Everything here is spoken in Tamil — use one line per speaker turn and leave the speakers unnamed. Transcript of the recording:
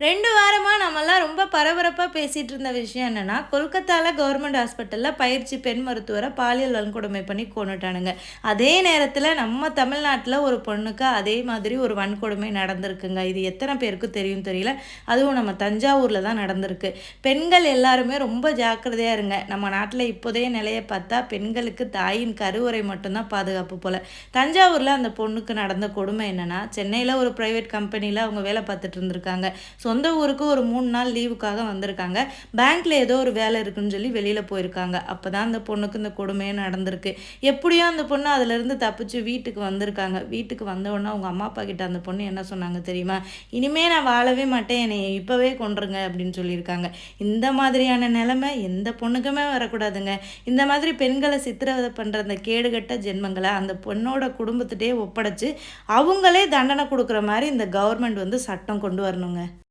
2 வாரமா நம்மலாம் ரொம்ப பரபரப்பா பேசிட்டு இருந்த விஷயம் என்னன்னா, கொல்கத்தால கவர்மெண்ட் ஹாஸ்பிட்டல்ல பயிற்சி பெண் மருத்துவர பாலியல் வன்கொடுமை பண்ணி கொன்னுட்டானுங்க. அதே நேரத்தில நம்ம தமிழ்நாட்ல ஒரு பொண்ணுக்கு அதே மாதிரி ஒரு வன்கொடுமை நடந்திருக்குங்க. இது எத்தன பேருக்கு தெரியும் தெரியல. அதுவும் நம்ம தஞ்சாவூர்ல தான் நடந்திருக்கு. பெண்கள் எல்லாருமே ரொம்ப ஜாக்கிரதையா இருங்க. நம்ம நாட்ல இப்போதைய நிலைய பார்த்தா பெண்களுக்கு தாயின் கருவறை மட்டும் தான் பாதுகாப்பு போல. தஞ்சாவூர்ல அந்த பொண்ணுக்கு நடந்த கொடுமை என்னன்னா, சென்னையில ஒரு பிரைவேட் கம்பெனில அவங்க வேலை பார்த்துட்டு இருந்திருக்காங்க. சொந்த ஊருக்கு ஒரு 3 நாள் லீவுக்காக வந்திருக்காங்க. பேங்க்ல ஏதோ ஒரு வேலை இருக்குன்னு சொல்லி வெளியில போயிருக்காங்க. அப்பதான் அந்த பொண்ணுக்கு இந்த கொடுமையே நடந்திருக்கு. எப்படியோ அந்த பொண்ணு அதுலேருந்து தப்பிச்சு வீட்டுக்கு வந்திருக்காங்க. வீட்டுக்கு வந்த உடனே அவங்க அம்மா, அப்பா கிட்ட அந்த பொண்ணு என்ன சொன்னாங்க தெரியுமா? "இனிமே நான் வாழவே மாட்டேன். என்னைய இப்பவே கொன்றுங்க" அப்படின்னு சொல்லியிருக்காங்க. இந்த மாதிரியான நிலைமை எந்த பொண்ணுக்குமே வரக்கூடாதுங்க. இந்த மாதிரி பெண்கள சித்திரவதை பண்ற அந்த கேடுகெட்ட ஜென்மங்கள அந்த பொண்ணோட குடும்பத்திட்டயே ஒப்படைச்சு, அவங்களே தண்டனை குடுக்குற மாரி இந்த கவர்மெண்ட் வந்து சட்டம் கொண்டு வரணுங்க.